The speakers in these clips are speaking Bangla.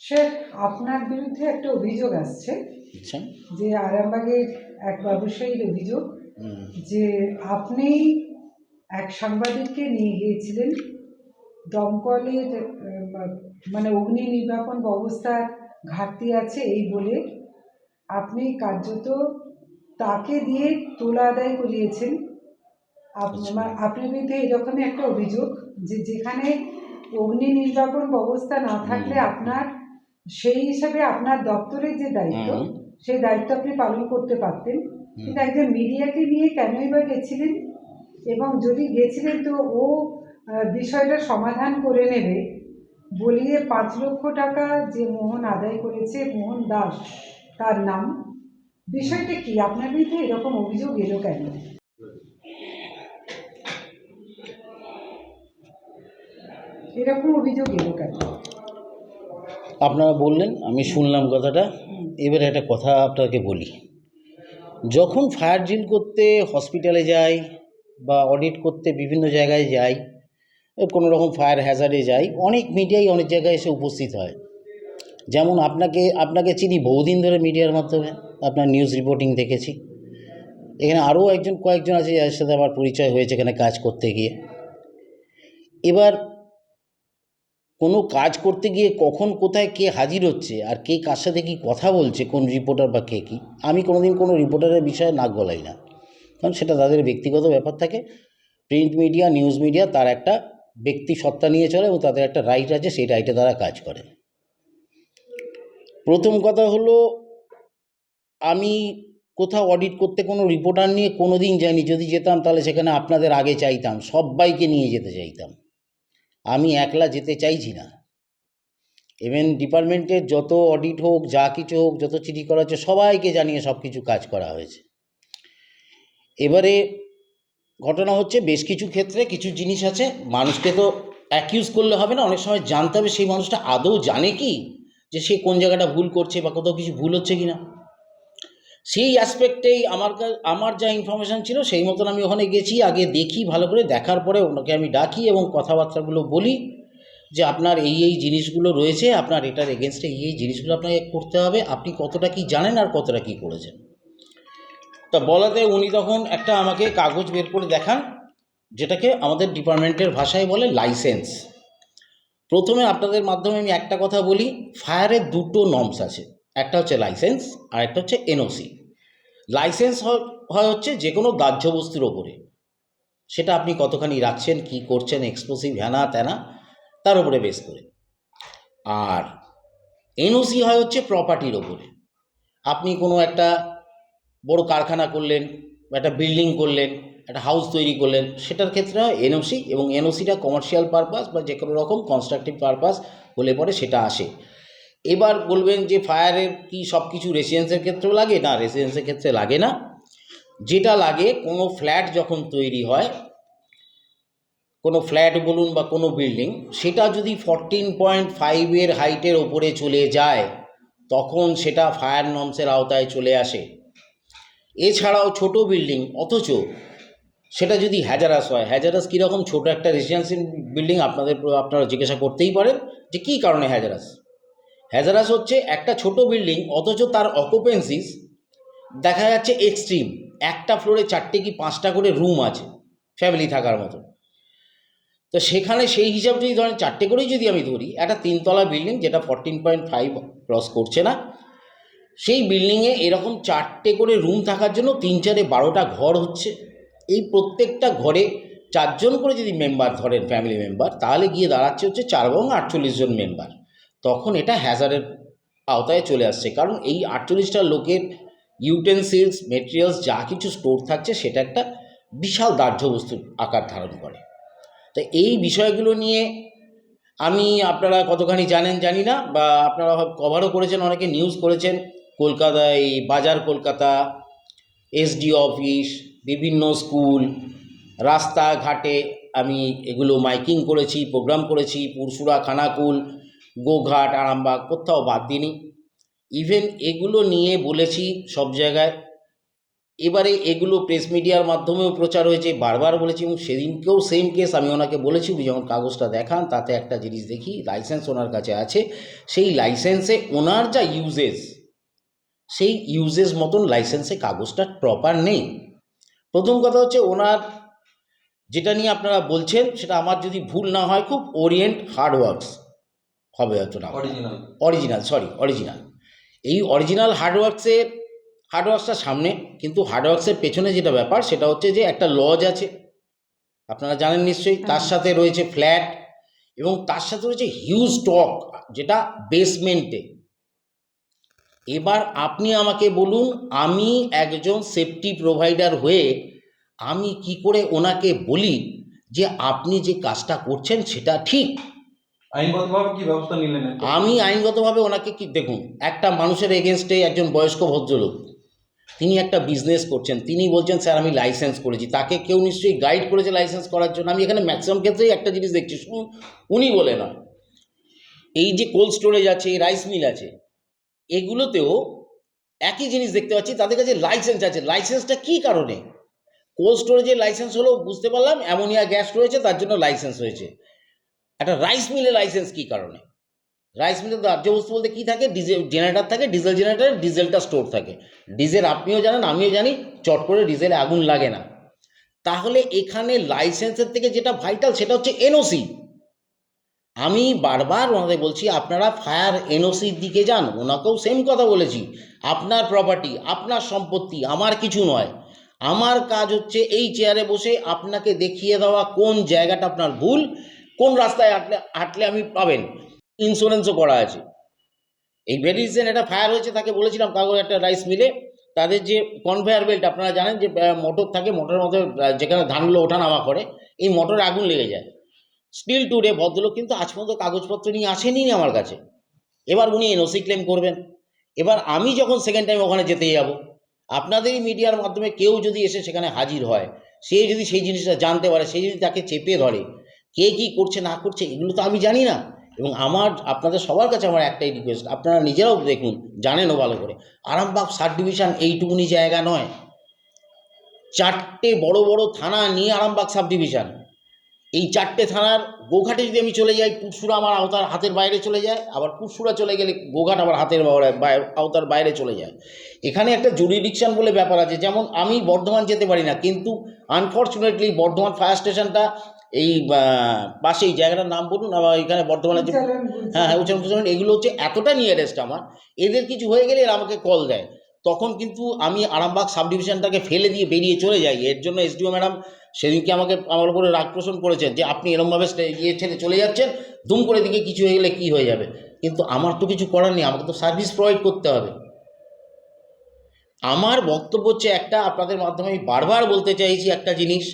স্যার, আপনার বিরুদ্ধে একটা অভিযোগ আসছে আচ্ছা। যে আরামবাগের এক ব্যবসায়ীর অভিযোগ যে আপনি এক সাংবাদিককে নিয়ে গিয়েছিলেন দমকলের মানে অগ্নি নির্বাপন ব্যবস্থার ঘাটতি আছে এই বলে আপনি কার্যত তাকে দিয়ে তোলা আদায় করিয়েছেন। আচ্ছা। আপনার বিরুদ্ধে এরকমই একটা অভিযোগ যে যেখানে অগ্নি নির্বাপন ব্যবস্থা না থাকলে আপনার সেই হিসাবে আপনার দপ্তরের যে দায়িত্ব সেই দায়িত্ব আপনি পালন করতে পারতেন, কিন্তু একজন মিডিয়াকে নিয়ে কেনই বা গেছিলেন? এবং যদি গেছিলেন তো ও বিষয়টা সমাধান করে নেবে বলিয়ে 5 লক্ষ টাকা যে মোহন আদায় করেছে, মোহন দাস তার নাম, বিষয়টা কি? আপনার বিরুদ্ধে এরকম অভিযোগ এলো কেন? এরকম অভিযোগ এলো কেন? আপনারা বললেন, আমি শুনলাম কথাটা। এবারে একটা কথা আপনাকে বলি, যখন ফায়ার ড্রিল করতে হসপিটালে যাই বা অডিট করতে বিভিন্ন জায়গায় যাই, কোনো রকম ফায়ার হ্যাজার্ডে যাই, অনেক মিডিয়াই অনেক জায়গায় এসে উপস্থিত হয়। যেমন আপনাকে চিনি বহুদিন ধরে মিডিয়ার মাধ্যমে, আপনার নিউজ রিপোর্টিং দেখেছি। এখানে আরও কয়েকজন আছে যাদের সাথে আমার পরিচয় হয়েছে এখানে কাজ করতে গিয়ে। এবার কোনো কাজ করতে গিয়ে কখন কোথায় কে হাজির হচ্ছে আর কে কার সাথে কী কথা বলছে, কোন রিপোর্টার বা কে কী, আমি কোনোদিন কোনো রিপোর্টারের বিষয়ে নাক গলাই না, কারণ সেটা তাদের ব্যক্তিগত ব্যাপার থাকে। প্রিন্ট মিডিয়া, নিউজ মিডিয়া তার একটা ব্যক্তি সত্তা নিয়ে চলে এবং তাদের একটা রাইট আছে, সেই রাইটে তারা কাজ করে। প্রথম কথা হলো, আমি কোথাও অডিট করতে কোনো রিপোর্টার নিয়ে কোনো দিন যাইনি। যদি যেতাম তাহলে সেখানে আপনাদের আগে চাইতাম, সবাইকে নিয়ে যেতে চাইতাম। আমি একলা যেতে চাইছি না। ইভেন ডিপার্টমেন্টের যত অডিট হোক, যা কিছু হোক, যত চিঠি করা হচ্ছে, সবাইকে জানিয়ে সব কিছু কাজ করা হয়েছে। এবারে ঘটনা হচ্ছে, বেশ কিছু ক্ষেত্রে কিছু জিনিস আছে, মানুষকে তো অ্যাকিউজ করলে হবে না, অনেক সময় জানতে হবে সেই মানুষটা আদৌ জানে কি যে সে কোন জায়গাটা ভুল করছে বা কোথাও কিছু ভুল হচ্ছে কি না। সেই অ্যাসপেক্টেই আমার যা ইনফরমেশান ছিল সেই মতন আমি ওখানে গেছি। আগে দেখি, ভালো করে দেখার পরে ওনাকে আমি ডাকি এবং কথাবার্তাগুলো বলি যে আপনার এই জিনিসগুলো রয়েছে, আপনার এটার এগেনস্টে এই জিনিসগুলো আপনাকে করতে হবে, আপনি কতটা কি জানেন আর কতটা কি করেছেন। তা বলাতে উনি তখন একটা আমাকে কাগজ বের করে দেখান, যেটাকে আমাদের ডিপার্টমেন্টের ভাষায় বলে লাইসেন্স। প্রথমে আপনাদের মাধ্যমে আমি একটা কথা বলি, ফায়ারের দুটো নর্মস আছে, একটা হচ্ছে লাইসেন্স আর একটা হচ্ছে এনওসি। লাইসেন্স হয় হচ্ছে যে কোনো দাহ্য বস্তুর ওপরে, সেটা আপনি কতখানি রাখছেন, কি করছেন, এক্সপ্লোসিভ হ্যানা ত্যানা, তার উপরে বেস করে। আর এনওসি হয় হচ্ছে প্রপার্টির ওপরে। আপনি কোনো একটা বড় কারখানা করলেন, একটা বিল্ডিং করলেন, একটা হাউস তৈরি করলেন, সেটার ক্ষেত্রে হয় এনওসি, এবং এনওসিটা কমার্শিয়াল পারপাস বা যে কোনো রকম কনস্ট্রাকটিভ পারপাস হলে পরে সেটা আসে। এবার বলবেন যে ফায়ারের কি সব কিছু রেসিডেন্সের ক্ষেত্রেও লাগে? না, রেসিডেন্সের ক্ষেত্রে লাগে না। যেটা লাগে, কোনো ফ্ল্যাট যখন তৈরি হয়, কোনো ফ্ল্যাট বলুন বা কোনো বিল্ডিং, সেটা যদি 14.5 হাইটের ওপরে চলে যায় তখন সেটা ফায়ার নর্মসের আওতায় চলে আসে। এছাড়াও ছোট বিল্ডিং, অথচ সেটা যদি হ্যাজারাস হয়, হ্যাজারাস কীরকম? ছোট একটা রেসিডেন্সিয়াল বিল্ডিং আপনারা জিজ্ঞাসা করতেই পারেন যে কী কারণে হ্যাজারাস। হ্যাজারাস হচ্ছে একটা ছোট বিল্ডিং অথচ তার অকুপেন্সিস দেখা যাচ্ছে এক্সট্রিম, একটা ফ্লোরে 4টে কি 5টা করে রুম আছে ফ্যামিলি থাকার মতো। তো সেখানে সেই হিসাব যদি ধরেন 4টে করেই যদি আমি ধরি, একটা 3তলা বিল্ডিং যেটা 14.5 ক্রস করছে না, সেই বিল্ডিংয়ে এরকম 4টে করে রুম থাকার জন্য 3 4 12টা ঘর হচ্ছে। এই প্রত্যেকটা ঘরে 4জন করে যদি মেম্বার ধরেন, ফ্যামিলি মেম্বার, তাহলে গিয়ে দাঁড়াচ্ছে হচ্ছে 4 এবং 48 জন মেম্বার। তখন এটা হ্যাজার্ডের আওতায় চলে আসছে, কারণ এই 48টা লোকের ইউটেন্সিলস, মেটেরিয়ালস যা কিছু স্টোর থাকছে সেটা একটা বিশাল দাহ্য বস্তুর আকার ধারণ করে। তো এই বিষয়গুলো নিয়ে আপনারা কতখানি জানেন জানি না, বা আপনারা কভারও করেছেন, অনেকে নিউজ করেছেন। কলকাতায় বাজার, কলকাতা এসডি অফিস, বিভিন্ন স্কুল, রাস্তাঘাটে আমি এগুলো মাইকিং করেছি, প্রোগ্রাম করেছি। পুরসুরা, খানাকুল, গোঘাট, আরামবাগ, কোথাও বাদ দিইনি। ইভেন এগুলো নিয়ে বলেছি সব জায়গায়। এবারে এগুলো প্রেস মিডিয়ার মাধ্যমেও প্রচার হয়েছে, বারবার বলেছি, এবং সেদিনকেও সেম কেস আমি ওনাকে বলেছি, উনি যখন কাগজটা দেখান তাতে একটা জিনিস দেখি লাইসেন্স ওনার কাছে আছে, সেই লাইসেন্সে ওনার যা ইউজেস সেই ইউজেস মতন লাইসেন্সে কাগজটা প্রপার নেই। প্রথম কথা হচ্ছে ওনার যেটা নিয়ে আপনারা বলছেন সেটা আমার যদি ভুল না হয় খুব ওরিয়েন্ট হার্ডওয়ার্কস হবে হয়তো না, অরিজিনাল এই অরিজিনাল হার্ডওয়ার্কসটা সামনে, কিন্তু হার্ডওয়ার্কসের পেছনে যেটা ব্যাপার সেটা হচ্ছে যে একটা লজ আছে আপনারা জানেন নিশ্চয়ই, তার সাথে রয়েছে ফ্ল্যাট এবং তার সাথে রয়েছে হিউজ স্টক যেটা বেসমেন্টে। এবার আপনি আমাকে বলুন, আমি একজন সেফটি প্রোভাইডার হয়ে আমি কি করে ওনাকে বলি যে আপনি যে কাজটা করছেন সেটা ঠিক? আইনগতভাবে কি ব্যবস্থা নিলেন? আমি আইনগতভাবে ওনাকে কি, দেখুন, একটা মানুষের এগেনস্টে একজন বয়স্ক ভদ্রলোক, তিনি একটা বিজনেস করছেন, তিনি বলছেন স্যার আমি লাইসেন্স করেছি, তাকে কেউ নিশ্চয়ই গাইড করেছে লাইসেন্স করার জন্য। আমি এখানে ম্যাক্সিমাম ক্ষেত্রেই একটা জিনিস দেখছি, শুধু উনি বলে না, এই যে কোল্ড স্টোরেজ আছে, রাইস মিল আছে, এগুলোতেও একই জিনিস দেখতে পাচ্ছি, তাদের কাছে লাইসেন্স আছে। লাইসেন্সটা কী কারণে? কোল্ড স্টোরেজের লাইসেন্স হলো বুঝতে পারলাম, অ্যামোনিয়া গ্যাস রয়েছে তার জন্য লাইসেন্স হয়েছে। একটা রাইস মিলের লাইসেন্স কী কারণে? রাইস মিলের দাহ্য বস্তু বলতে কী থাকে? ডিজেল জেনারেটর থাকে, ডিজেল জেনারেটারে ডিজেলটা স্টোর থাকে। ডিজেল আপনিও জানেন আমিও জানি, চট করে ডিজেলে আগুন লাগে না। তাহলে এখানে লাইসেন্সের থেকে যেটা ভাইটাল সেটা হচ্ছে এনওসি। আমি বারবার ওনাদের বলছি আপনারা ফায়ার এনওসির দিকে যান, ওনাকেও সেম কথা বলেছি, আপনার প্রপার্টি, আপনার সম্পত্তি, আমার কিছু নয়। আমার কাজ হচ্ছে এই চেয়ারে বসে আপনাকে দেখিয়ে দেওয়া কোন জায়গাটা আপনার ভুল, কোন রাস্তায় হাঁটলে আমি পাবেন। ইন্স্যুরেন্সও করা আছে। এই ভেরি রিসেন্ট একটা ফায়ার হয়েছে, তাকে বলেছিলাম কাগজ একটা রাইস মিলে, তাদের যে কনভেয়ার বেল্ট আপনারা জানেন যে মোটর থাকে, মোটরের মধ্যে যেখানে ধানগুলো ওঠা নামা করে, এই মোটরে আগুন লেগে যায়। স্টিল টুডে ভদ্রলোক কিন্তু আজ পর্যন্ত কাগজপত্র নিয়ে আসেনি আমার কাছে। এবার উনি এনওসি ক্লেম করবেন। এবার আমি যখন সেকেন্ড টাইম ওখানে যেতে যাব, আপনাদেরই মিডিয়ার মাধ্যমে কেউ যদি এসে সেখানে হাজির হয়, সে যদি সেই জিনিসটা জানতে পারে, সে যদি তাকে চেপে ধরে, কে কী করছে না করছে এগুলো তো আমি জানি না। এবং আপনাদের সবার কাছে আমার একটাই রিকোয়েস্ট, আপনারা নিজেরাও দেখুন, জানেনও ভালো করে, আরামবাগ সাব ডিভিশন এইটুকুনি জায়গা নয়, 4টে বড় বড় থানা নিয়ে আরামবাগ সাব ডিভিশন। এই 4টে থানার গোঘাটে যদি আমি চলে যাই, পুরসুরা আমার হাতের বাইরে চলে যায়, আবার পুরসুরা চলে গেলে গোঘাট আবার আওতার বাইরে চলে যায়। এখানে একটা জুরিডিকশন বলে ব্যাপার আছে, যেমন আমি বর্ধমান যেতে পারি না, কিন্তু আনফর্চুনেটলি বর্ধমান ফায়ার স্টেশনটা এই পাশেই, জায়গাটার নাম বলুন, আবার এখানে বর্ধমানের যে হ্যাঁ উচ্চারণ, এগুলো হচ্ছে এতটা নিয়ারেস্ট আমার, এদের কিছু হয়ে গেলে এরা আমাকে কল দেয়, তখন কিন্তু আমি আরামবাগ সাব ডিভিশনটাকে ফেলে দিয়ে বেরিয়ে চলে যাই। এর জন্য এসডিও ম্যাডাম সেদিনকে আমার উপরে রাগ পোষণ করেছেন যে আপনি এরমভাবে ছেড়ে চলে যাচ্ছেন, দুম করে দিকে কিছু হয়ে গেলে কী হয়ে যাবে। কিন্তু আমার তো কিছু করার নেই, আমাকে তো সার্ভিস প্রোভাইড করতে হবে। আমার বক্তব্য হচ্ছে একটা, আপনাদের মাধ্যমে আমি বারবার বলতে চাইছি একটা জিনিস,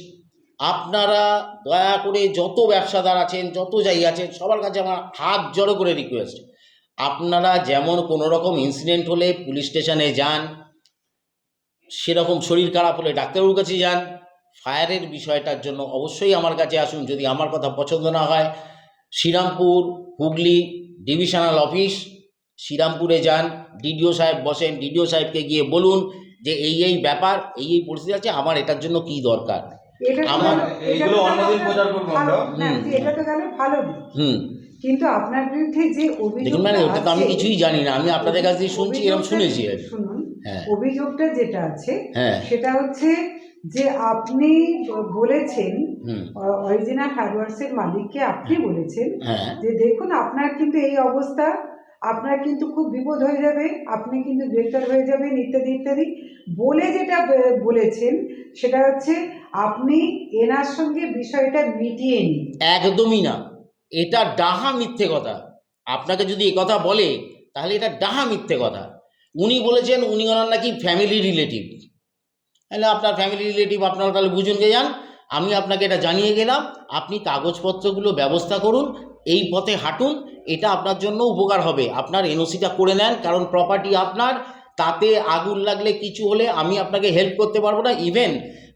আপনারা দয়া করে যত ব্যবসাদার আছেন, যত যাই আছেন, সবার কাছে আমার হাত জড়ো করে রিকোয়েস্ট, আপনারা যেমন কোনো রকম ইনসিডেন্ট হলে পুলিশ স্টেশনে যান, সেরকম শরীর খারাপ হলে ডাক্তারবাবুর কাছে যান, ফায়ারের বিষয়টার জন্য অবশ্যই আমার কাছে আসুন। যদি আমার কথা পছন্দ না হয়, শ্রীরামপুর হুগলি ডিভিশনাল অফিস, শ্রীরামপুরে যান, ডিডিও সাহেব বসেন, ডিডিও সাহেবকে গিয়ে বলুন যে এই ব্যাপার, এই পরিস্থিতি আছে, আমার এটার জন্য কি দরকার। আমার এইগুলো অন্যদিন প্রচার করব আমরা। এটা তো গেল ভালো দিক, কিন্তু আপনার বিরুদ্ধে যে দেখুন মানে ওটা তো আমি কিছুই জানি না, আমি আপনাদের কাছ থেকে শুনছি, এরকম শুনেছি। শুনুন, হ্যাঁ, অভিযোগটা যেটা আছে হ্যাঁ, সেটা হচ্ছে যে আপনি বলেছেন, অরিজিনাল হার্ডওয়ার্কসের মালিককে আপনি বলেছেন যে দেখুন আপনার কিন্তু এই অবস্থা, আপনার কিন্তু খুব বিপদ হয়ে যাবে, আপনি কিন্তু গ্রেফতার হয়ে যাবেন ইত্যাদি ইত্যাদি বলে যেটা বলেছেন সেটা হচ্ছে আপনি এনার সঙ্গে বিষয়টা মিটিয়ে নিন। একদমই না, এটা ডাহা মিথ্যে কথা। আপনাকে যদি এই কথা বলে তাহলে এটা ডাহা মিথ্যে কথা। উনি বলেছেন উনি ওনার নাকি ফ্যামিলি রিলেটিভ, তাহলে আপনার ফ্যামিলি রিলেটিভ আপনারা তাহলে বুঝুন গে যান। আমি আপনাকে এটা জানিয়ে গেলাম, আপনি কাগজপত্রগুলো ব্যবস্থা করুন, এই পথে হাঁটুন, এটা আপনার জন্য উপকার হবে। আপনার এনওসিটা করে নেন, কারণ প্রপার্টি আপনার, তাতে আগুন লাগলে কিছু হলে আমি আপনাকে হেল্প করতে পারবো না। ইভেন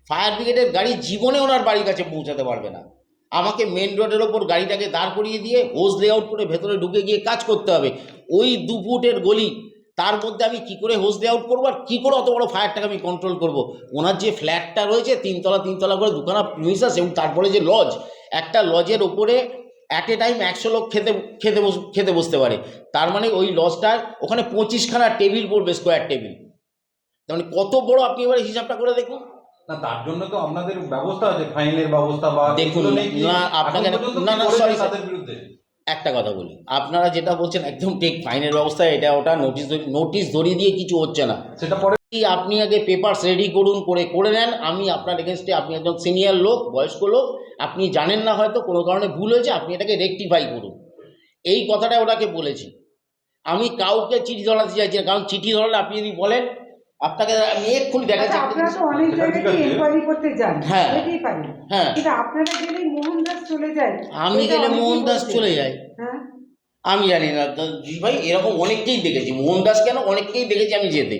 ফায়ার ব্রিগেডের গাড়ি জীবনে ওনার বাড়ির কাছে পৌঁছাতে পারবে না। আমাকে মেন রোডের ওপর গাড়িটাকে দাঁড় করিয়ে দিয়ে হোজ লেআউট করে ভেতরে ঢুকে গিয়ে কাজ করতে হবে। ওই 2 ফুটের গলি তার মধ্যে আমি কি করে হোস দিয়ে আউট করবো আর কী করে অত বড় ফায়ারটাকে আমি কন্ট্রোল করব? ওনার যে ফ্ল্যাটটা রয়েছে তিনতলা করে দুখানা প্রিমিসাস এবং তারপরে যে লজ, একটা লজের ওপরে অ্যাট এ টাইম 100 লোক খেতে বসতে পারে। তার মানে ওই লজটার ওখানে 25খানা টেবিল পড়বে, স্কোয়ার টেবিল। তার মানে কত বড়, আপনি এবারে হিসাবটা করে দেখুন। না, তার জন্য তো আপনাদের ব্যবস্থা আছে, ফাইনের ব্যবস্থা বা দেখুন, এগুলো নেই কি? না, আপনাকে এখন পর্যন্ত না, কি না, করেছে sorry, তাদের বিরুদ্ধে? একটা কথা বলি, আপনারা যেটা বলছেন একদম ঠিক, ফাইনের ব্যবস্থা এটা ওটা নোটিশ ধরিয়ে দিয়ে কিছু হচ্ছে না। সেটা পরে কি আপনি আগে পেপারস রেডি করে নেন। আমি আপনার এগেনস্টে, আপনি একজন সিনিয়র লোক, বয়স্ক লোক, আপনি জানেন না হয়তো কোনো কারণে ভুল হয়েছে, আপনি এটাকে রেকটিফাই করুন। এই কথাটা ওনাকে বলেছি। আমি কাউকে চিঠি ধরাতে চাইছি না, কারণ চিঠি ধরালে আপনি যদি বলেন, আপনাকে আমি এক্ষুনি দেখাচ্ছি। আচ্ছা, আপনারা তো অনেক সেটা ঠিক জায়গায় আছে। ইনকোয়ারি করতে যান, হ্যাঁ। যেতেই পারেন, হ্যাঁ, কিন্তু আপনারা গেলে মোহনদাস চলে যায়। আমি এটা গেলে অনেকেই মোহনদাস বলছে। চলে যায়। হ্যাঁ, আমি জানি না জি ভাই, এরকম অনেককেই দেখেছি, মোহনদাস কেন, অনেককেই দেখেছি আমি যেতে।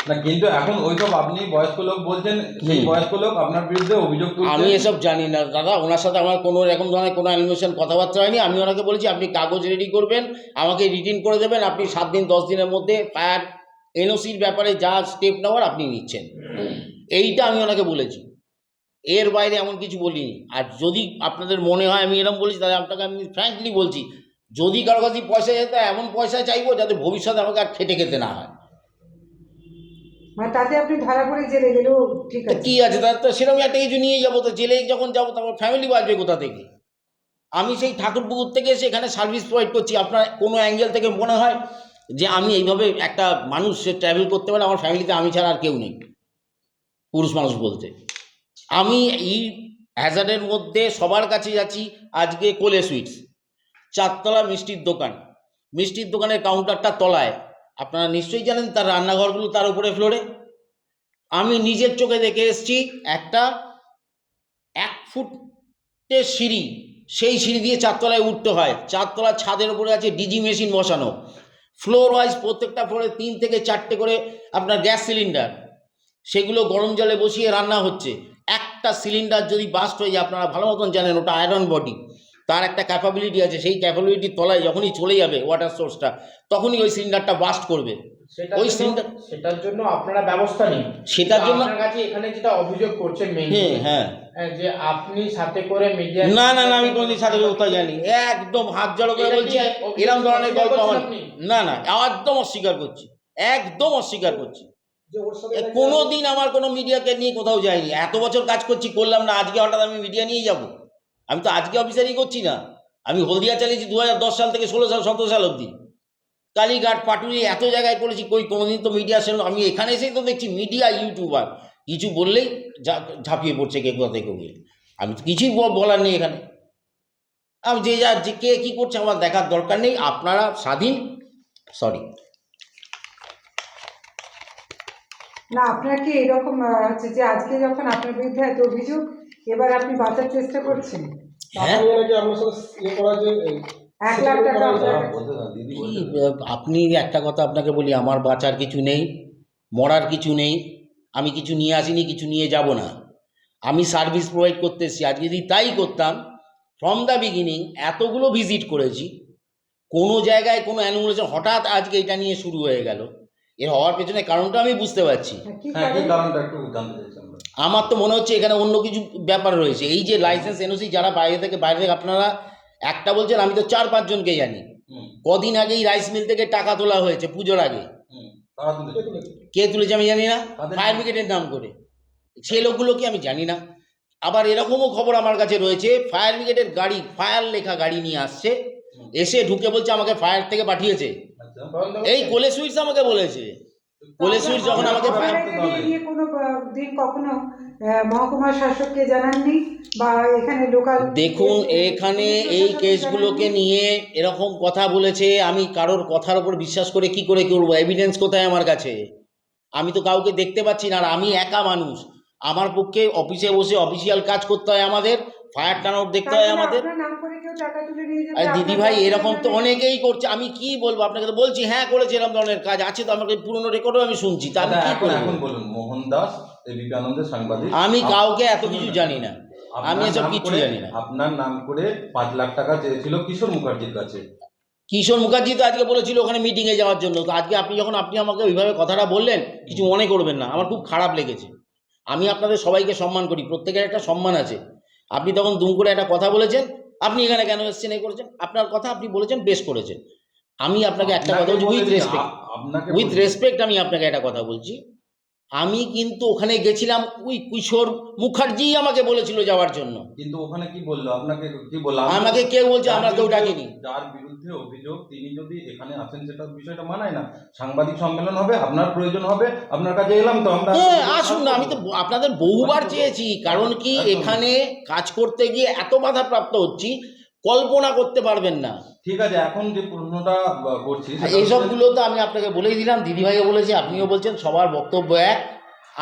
না, কিন্তু এখন ওইসব আপনি বয়স্ক লোক বলছেন, সেই বয়স্ক লোক আপনার বিরুদ্ধে অভিযোগ তুলছে। আমি এসব জানি না দাদা, ওনার সাথে আমার কোনো এরকম ধরনের কোনো অ্যানিমেশন কথাবার্তা হয়নি। আমি ওনাকে বলেছি আপনি কাগজ রেডি করবেন, আমাকে রিটিন করে দেবেন, আপনি 7 দিন 10 দিনের মধ্যে ফায়ার এনওসির ব্যাপারে যা স্টেপ নেওয়ার আপনি নিচ্ছেন, এইটা আমি ওনাকে বলেছি। এর বাইরে এমন কিছু বলিনি। আর যদি আপনাদের মনে হয় আমি এরকম বলেছি, তাহলে আপনাকে আমি ফ্র্যাঙ্কলি বলছি, যদি কারো কাছে পয়সা যেত, এমন পয়সা চাইবো যাতে ভবিষ্যতে আমাকে আর খেটে খেতে না হয়। মানে তাতে আপনি ধরা পড়ে জেলে গেলেও ঠিক তো আছে। কী আছে, তার তো সেরকম একটা কিছু নিয়ে যাবো, তো জেলে যখন যাবো তখন ফ্যামিলি বাঁচবে কোথা থেকে? আমি সেই ঠাকুরপুকুর থেকে এসে এখানে সার্ভিস প্রোভাইড করছি। আপনার কোনো অ্যাঙ্গেল থেকে মনে হয় যে আমি এইভাবে একটা মানুষ সে ট্রাভেল করতে পারে, আমার ফ্যামিলিতে আমি ছাড়া আর কেউ নেই পুরুষ মানুষ বলতে। আমি এই হ্যাজার্ডের মধ্যে সবার কাছে যাচ্ছি। আজকে কোলে সুইটস, 4 তলা মিষ্টির দোকান, মিষ্টির দোকানের কাউন্টারটা তলায়, আপনারা নিশ্চয়ই জানেন, তার রান্নাঘরগুলো তার উপরে ফ্লোরে। আমি নিজের চোখে দেখে এসেছি একটা 1 ফুটের সিঁড়ি, সেই সিঁড়ি দিয়ে 4 তলায় উঠতে হয়। 4 তলার ছাদের উপরে আছে ডিজি মেশিন বসানো, ফ্লোর ওয়াইজ প্রত্যেকটা ফ্লোরে 3 থেকে 4টে করে আপনার গ্যাস সিলিন্ডার, সেগুলো গরম জলে বসিয়ে রান্না হচ্ছে। একটা সিলিন্ডার যদি বাস্ট হয়ে যায়, আপনারা ভালো মতন জানেন ওটা আয়রন বডি, তার একটা ক্যাপাবিলিটি আছে, সেই ক্যাপাবিলিটির তলায় যখনই চলে যাবে ওয়াটার সোর্সটা, তখনই ওই সিলিন্ডারটা বাস্ট করবে। ওই সিলিন্ডার, সেটার জন্য আপনারা ব্যবস্থা নিন। সেটার জন্য আপনার কাছে এখানে যেটা অভিযোগ করছেন হ্যাঁ হ্যাঁ, যে আপনি সাথে করে মিডিয়া না না না, আমি কোনোদিন সাথে কোথাও জানি, একদম হাত জড়ো করে বলছি এরকম ধরনের গল্প আমার, না না, একদম অস্বীকার করছি, একদম অস্বীকার করছি। কোনো দিন আমার কোনো মিডিয়াকে নিয়ে কোথাও যাইনি। এত বছর কাজ করছি, করলাম না, আজকে হঠাৎ আমি মিডিয়া নিয়ে যাব? আমি তো আজকে অফিসারই করছি না, আমি হলদিয়া চালিয়েছি 2010 সাল থেকে 16 সাল 17 সাল অবধি, কালীঘাট, পাটুলি, এত জায়গায় করেছি, কোনোদিন তো মিডিয়া সেরকম। আমি এখানে এসেই তো দেখছি মিডিয়া ইউটিউবার কিছু বললেই ঝাঁপিয়ে পড়ছে কে কোথা থেকে গিয়ে। আমি তো কিছুই বলার নেই এখানে। আমি যে কে কী করছে আমার দেখার দরকার নেই, আপনারা স্বাধীন। সরি। না, আপনার কি এরকম হচ্ছে যে আজকে যখন আপনার বিরুদ্ধে এত অভিযোগ, এবার আপনি বাঁচার চেষ্টা করছেন? হ্যাঁ, 1 লাখ টাকা আপনার কাছে। বলতে না, দিদি কি, বলতে আপনি একটা কথা আপনাকে বলি, আমার বাঁচার কিছু নেই, মরার কিছু নেই, আমি কিছু নিয়ে আসিনি, কিছু নিয়ে যাব না। আমি সার্ভিস প্রোভাইড করতে এসেছি। আজকে যদি তাই করতাম, ফ্রম দ্য বিগিনিং এতগুলো ভিজিট করেছি, কোনো জায়গায় কোনো অ্যানিমেশন, হঠাৎ আজকে এটা নিয়ে শুরু হয়ে গেল, এর হওয়ার পেছনে কারণটা আমি বুঝতে পারছি। কি হ্যাঁ, কি কারণ? কারণটা একটু জানতে চাইছি আমরা। আমার তো মনে হচ্ছে এখানে অন্য কিছু ব্যাপার রয়েছে। এই যে লাইসেন্স এনওসি যারা বাইরে থেকে আপনারা একটা বলছেন, আমি তো 4-5 জনকে জানি। কদিন আগেই রাইস মিল থেকে টাকা তোলা হয়েছে পুজোর আগে, তারা তুলেছে। কে তুলেছে আমি জানি না, তাদের ফায়ার ব্রিগেডের নাম করে, সেই লোকগুলোকে আমি জানি না। আবার এরকমও খবর আমার কাছে রয়েছে, ফায়ার ব্রিগেডের গাড়ি, ফায়ার লেখা গাড়ি নিয়ে আসছে, এসে ঢুকে বলছে আমাকে ফায়ার থেকে পাঠিয়েছে। আচ্ছা, এই কোলে সুইটস আমাকে বলেছে, কোলে সুইটস যখন আমাকে আপনারা এই নিয়ে কোনো দিন কখনো মহকুমা শাসককে জানাননি বা এখানে লোকাল? দেখুন, এখানে এই কেসগুলোকে নিয়ে এরকম কথা বলেছে, আমি কারোর কথার উপর বিশ্বাস করে কি করে করবো? এভিডেন্স কোথায় আমার কাছে? আমি তো কাউকে দেখতে পাচ্ছি না, আর আমি একা মানুষ, আমার পক্ষে অফিসে বসে অফিসিয়াল কাজ করতে হয়, আমাদের ফায়ার টার্নআউট দেখতে হয় আমাদের। আপনার নাম করে কেউ টাকা তুলে নিয়ে যাবে? আর দিদি ভাই, আপনার এরকম তো নামে? অনেকেই করছে, আমি কি বলবো আপনাকে? তো বলছি হ্যাঁ করেছে, এরকম ধরনের কাজ আছে তো, আমাকে পুরনো রেকর্ডও আমি শুনছি, তা আমি আচ্ছা, কি এখন করবো? বলুন, মোহন দাস এবিপি আনন্দের সাংবাদিক, আমি কাউকে এত কিছু জানি না, আমি আপনার এসব নাম কিছু করে- জানি না। আপনার নাম করে 5 লাখ টাকা চেয়েছিল কিশোর মুখার্জির কাছে। কিশোর মুখার্জি তো আজকে বলেছিল ওখানে মিটিংয়ে যাওয়ার জন্য। তো আজকে আপনি আমাকে ওইভাবে কথাটা বললেন, কিছু মনে করবেন না, আমার খুব খারাপ লেগেছে। আমি আপনাদের সবাইকে সম্মান করি, প্রত্যেকের একটা সম্মান আছে। আপনি তখন দুম করে একটা কথা বলেছেন, আপনি এখানে কেন এসেছেন, এই করেছেন, আপনার কথা আপনি বলেছেন, বেশ করেছেন। আমি আপনাকে একটা কথা বলছি, উইথ রেসপেক্ট আমি আপনাকে একটা কথা বলছি। আমি কিন্তু ওখানে গেছিলাম, ওই কিশোর মুখার্জি আমাকে বলেছিল যাওয়ার জন্য। কিন্তু ওখানে কি বললো আপনাকে, কি বললো? আমাকে কেউ বলছে আমরা কেউ ডাকিনি। যার বিরুদ্ধে অভিযোগ তিনি যদি এখানে আসেন, সেটা বিষয়টা মানায় না। সাংবাদিক সম্মেলন হবে, আপনার প্রয়োজন হবে, আপনার কাছে এলাম, তো আমরা হ্যাঁ আসুন না, আমি তো আপনাদের বহুবার চেয়েছি। কারণ কি, এখানে কাজ করতে গিয়ে এত বাধাপ্রাপ্ত হচ্ছি, কল্পনা করতে পারবেন না। ঠিক আছে, এখন যে প্রশ্নটা করছি এইসবগুলো তো আমি আপনাকে বলেই দিলাম, দিদিভাইও বলেছে, আপনিও বলছেন, সবার বক্তব্য এক।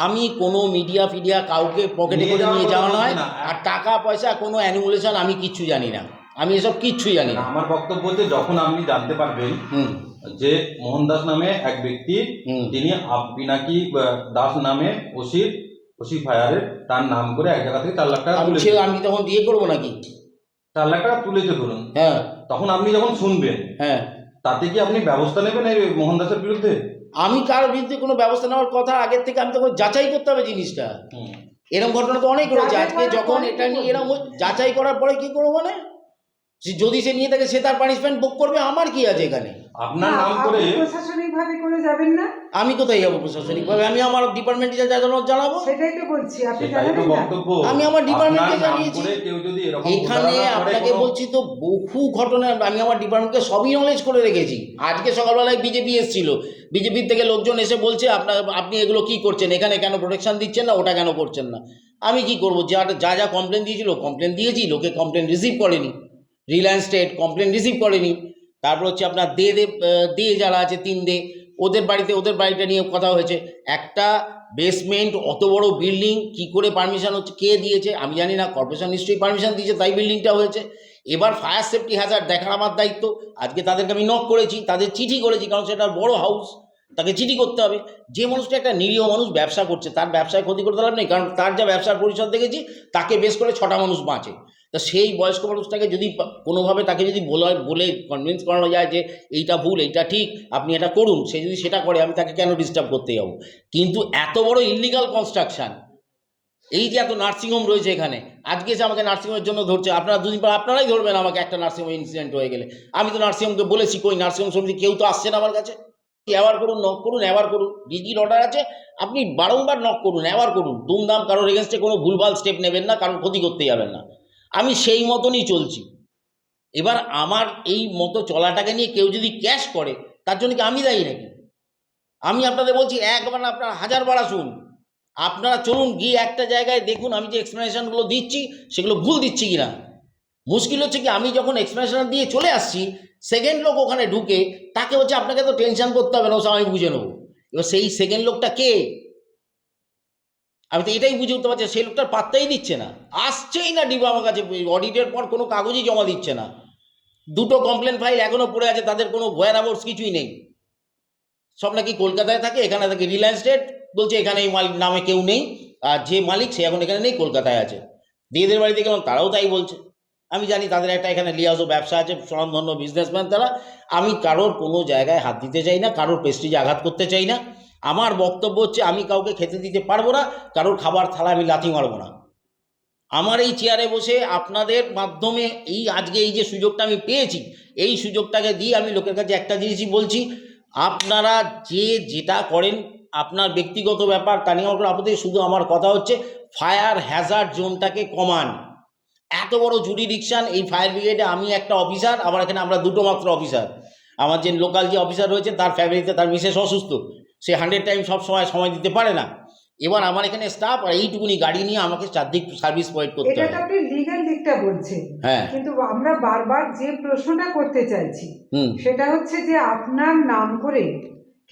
আমি কোনো মিডিয়া ফিডিয়া কাউকে পকেটে করে নিয়ে যাওয়া নয়, আর টাকা পয়সা কোনো অ্যানিমুলেশন আমি কিচ্ছু জানি না, আমি এসব কিচ্ছুই জানি না। আমার বক্তব্য হচ্ছে, যখন আপনি জানতে পারবেন যে মোহন দাস নামে এক ব্যক্তি, তিনি পিনাকি দাস নামে ওসি ফায়ারের, তার নাম করে এক জায়গা থেকে 4 লাখ টাকা তুলেছে, আমি তখন দিয়ে করবো নাকি? 4 লাখ টাকা তুলেছে ধরুন, হ্যাঁ, তখন আপনি যখন শুনবেন, হ্যাঁ, তাতে কি আপনি ব্যবস্থা নেবেন এই মোহন দাসের বিরুদ্ধে? আমি কারোর বিরুদ্ধে কোনো ব্যবস্থা নেওয়ার কথা আগের থেকে, আমি তখন যাচাই করতে হবে জিনিসটা। এরকম ঘটনা তো অনেক রয়েছে। আজকে যখন এটা নিয়ে এরকম যাচাই করার পরে কি করবো, মানে যদি সে নিয়ে থাকে, সে তার পানিশমেন্ট ভোগ করবে, আমার কি আছে এখানে? আপনার নাম করে প্রশাসনিক ভাবে করে যাবেন না? আমি কোথায় যাবো প্রশাসনিক ভাবে? আমি আমার ডিপার্টমেন্টে জানাবো। সেটাই তো বলছি, আপনি সেটাই তো জানাবেন না? বক্তব্য। আমি আমার ডিপার্টমেন্টকে আপনার নাম জানিয়েছি। করে কেউ যদি এরকম এখানে ঘটনা করে আপনাকে কোনো- বলছি তো, বহু ঘটনা আমি আমার ডিপার্টমেন্টকে সবই নলেজ করে রেখেছি। আজকে সকালবেলায় বিজেপি এসেছিল, বিজেপির থেকে লোকজন এসে বলছে আপনি এগুলো কি করছেন, এখানে কেন প্রোটেকশন দিচ্ছেন না, ওটা কেন করছেন না। আমি কি করবো, যা কমপ্লেন দিয়েছিল কমপ্লেন দিয়েছি, লোকে কমপ্লেন রিসিভ করেনি। রিলায়েন্স স্টেট কমপ্লেন রিসিভ করেনি। তারপর হচ্ছে আপনার দে যারা আছে 3 দে, ওদের বাড়িটা নিয়ে কথা হয়েছে। একটা বেসমেন্ট অত বড় বিল্ডিং কি করে পারমিশন হচ্ছে, কে দিয়েছে আমি জানি না, কর্পোরেশন নিশ্চয়ই পারমিশন দিয়েছে, তাই বিল্ডিংটা হয়েছে। এবার ফায়ার সেফটি হ্যাজার্ড দেখার আমার দায়িত্ব। আজকে তাদেরকে আমি নক করেছি, তাদের চিঠি করেছি, কারণ সেটা বড় হাউস, তাকে চিঠি করতে হবে। যে মানুষটা একটা নিরীহ মানুষ ব্যবসা করছে, তার ব্যবসায় ক্ষতি করতে লাভ নেই, কারণ তার যা ব্যবসার পরিসর দেখেছি, তাকে বেশ করে 6টা মানুষ বাঁচে। তা সেই বয়স্ক মানুষটাকে যদি কোনোভাবে তাকে যদি বলে কনভিন্স করানো যায় যে এইটা ভুল, এইটা ঠিক, আপনি এটা করুন, সে যদি সেটা করে, আমি তাকে কেন ডিস্টার্ব করতে যাবো? কিন্তু এত বড় ইললিগাল কনস্ট্রাকশন, এই যে এত নার্সিংহোম রয়েছে এখানে, আজকে এসে আমাকে নার্সিংহোমের জন্য ধরছে। আপনারা 2 দিন পর আপনারাই ধরবেন আমাকে একটা নার্সিংহোম ইনসিডেন্ট হয়ে গেলে। আমি তো নার্সিংহোমকে বলেছি, কই নার্সিংহোম সমিতি কেউ তো আসছে না আমার কাছে। অ্যাওয়ার করুন, নক করুন, অ্যাওয়ার করুন, ডিজির অর্ডার আছে, আপনি বারংবার নক করুন, অ্যাওয়ার করুন, দুমদাম কারোর এগেনস্টে কোনো ভুলভাল স্টেপ নেবেন না, কারোর ক্ষতি করতে যাবেন না। আমি সেই মতনই চলছি। এবার আমার এই মতো চলাটাকে নিয়ে কেউ যদি ক্যাশ করে, তার জন্য কি আমি দায়ী নাকি? আমি আপনাদের বলছি, একবার না, আপনারা 1000 বার আসুন, আপনারা চলুন, গিয়ে একটা জায়গায় দেখুন আমি যে এক্সপ্লেনেশনগুলো দিচ্ছি সেগুলো ভুল দিচ্ছি কিনা। মুশকিল হচ্ছে কি, আমি যখন এক্সপ্লেনেশন দিয়ে চলে আসছি, সেকেন্ড লোক ওখানে ঢুকে, তাকে হচ্ছে আপনাকে তো টেনশন করতে হবে না, আমি বুঝে নেবো। এবার সেই সেকেন্ড লোকটা কে, আমি তো এটাই বুঝে উঠতে পারছি, সেই লোকটার পাত্তাই দিচ্ছে না, আসছেই না ডিবা আমার কাছে, অডিটের পর কোনো কাগজই জমা দিচ্ছে না। 2টো কমপ্লেন ফাইল এখনও পড়ে আছে, তাদের কোনো ভয়ানাবোর্স কিছুই নেই। সব নাকি কলকাতায় থাকে, এখানে থাকে রিলায়েন্স স্টেট, বলছে এখানে এই মালিক নামে কেউ নেই, আর যে মালিক সে এখন এখানে নেই, কলকাতায় আছে। দিদিদের বাড়িতে গেলাম, তারাও তাই বলছে। আমি জানি তাদের একটা এখানে লিয়াজো ব্যবসা আছে, স্বনামধন্য বিজনেসম্যান তারা। আমি কারোর কোনো জায়গায় হাত দিতে চাই না, কারোর প্রেস্টিজে আঘাত করতে চাই না। আমার বক্তব্য হচ্ছে, আমি কাউকে খেতে দিতে পারবো না, কারোর খাবার থালা আমি লাথি মারবো না। আমার এই চেয়ারে বসে আপনাদের মাধ্যমে আজকে এই যে সুযোগটা আমি পেয়েছি, এই সুযোগটাকে দিয়ে আমি লোকের কাছে একটা জিনিসই বলছি, আপনারা যেটা করেন আপনার ব্যক্তিগত ব্যাপার, তা নিয়ে আমার কোনো আপত্তি। শুধু আমার কথা হচ্ছে, ফায়ার হ্যাজার্ড জোনটাকে কমান। এত বড় জুরিডিকশন, এই ফায়ার ব্রিগেডে আমি একটা অফিসার, আবার এখানে আমরা 2টো মাত্র অফিসার। আমার যে লোকাল যে অফিসার রয়েছে, তার ফ্যামিলিতে তার মিসেস অসুস্থ, সে 100 টাইম সব সময় দিতে পারে না। এবার আমার এখানে স্টাফ, আর এইটুকুনি গাড়ি নিয়ে আমাকে 4 দিক সার্ভিস প্রোভাইড করতে এটা হবে। তো আপনি লিগ্যাল দিকটা বলছেন, হ্যাঁ, কিন্তু আমরা বারবার যে প্রশ্নটা করতে চাইছি সেটা হচ্ছে যে আপনার নাম করে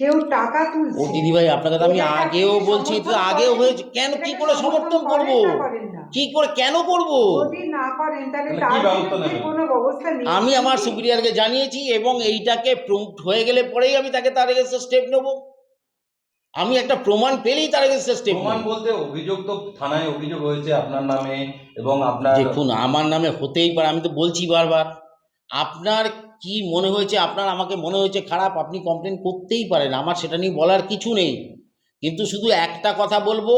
কেউ টাকা ও তুলছে। দিদিভাই, আপনাকে তো আমি আগেও বলছি, তো আগেও হয়েছে, কেন কি করে সমর্থন করব, কি করে কেন করব? যদি না করেন তাহলে তাহলে তার কি ব্যবস্থা বিরুদ্ধে নেবেন? কোনো ব্যবস্থা নেই। আমি আমার সুপিরিয়রকে জানিয়েছি, এবং এইটাকে প্রুভড হয়ে গেলে পরেই আমি তার এগেইনস্টে স্টেপ নেব। আমি একটা প্রমাণ পেলেই তার এগেইনস্টে স্টেপ প্রমাণ নেব। বলতে অভিযোগ তো থানায় অভিযোগ হয়েছে আপনার নামে, এবং আপনার দেখুন, আমার নামে হতেই পারে, আমি তো বলছি বারবার, আপনার কি মনে হয়েছে আপনার, আমাকে মনে হয়েছে খারাপ, আপনি কমপ্লেন করতেই পারেন, আমার সেটা নিয়ে বলার কিছু নেই। কিন্তু শুধু একটা কথা বলবো,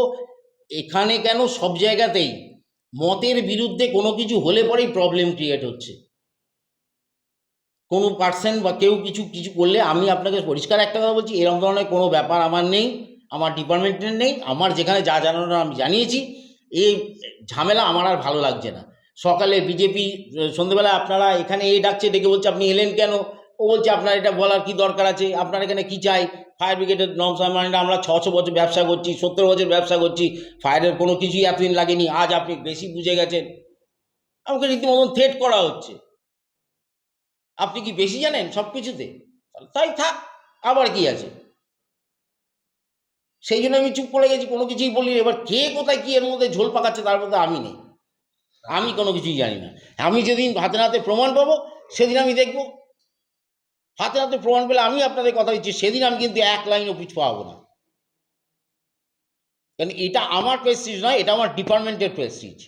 এখানে কেন সব জায়গাতেই মতের বিরুদ্ধে কোনো কিছু হলে পরেই প্রবলেম ক্রিয়েট হচ্ছে। কোনো পার্সন বা কেউ কিছু কিছু করলে, আমি আপনাকে পরিষ্কার একটা কথা বলছি, এরকম ধরনের কোনো ব্যাপার আমার নেই, আমার ডিপার্টমেন্টের নেই। আমার যেখানে যা জানানোর আমি জানিয়েছি। এই ঝামেলা আমার আর ভালো লাগছে না। সকালে বিজেপি, সন্ধ্যেবেলা আপনারা এখানে ডাকছে, ডেকে বলছে আপনি এলেন কেন? ও বলছে আপনার এটা বলার কি দরকার আছে, আপনার এখানে কি চাই? ফায়ার ব্রিগেডের নর্মস মানে আমরা 600 বছর ব্যবসা করছি, 70 বছর ব্যবসা করছি, ফায়ারের কোনো কিছুই এতদিন লাগেনি, আজ আপনি বেশি বুঝে গেছেন। আমাকে রীতিমতন থ্রেট করা হচ্ছে, আপনি কি বেশি জানেন সব কিছুতে? তাই থাক, আবার কি আছে? সেই জন্য আমি চুপ করে গেছি, কোনো কিছুই বলি। এবার কে কোথায় কি এর মধ্যে ঝোল পাকাচ্ছে তার মধ্যে আমি নেই, আমি কোনো কিছুই জানি না। আমি যেদিন হাতে নাতে প্রমাণ পাবো সেদিন আমি দেখব। হাতে নাতে প্রমাণ পেলে আমি আপনাদের কথা দিচ্ছি, সেদিন আমি কিন্তু এক লাইনও পিছু পাবো না। কারণ এটা আমার প্রেস্টিজ নয়, এটা আমার ডিপার্টমেন্টের প্রেস্টিজ।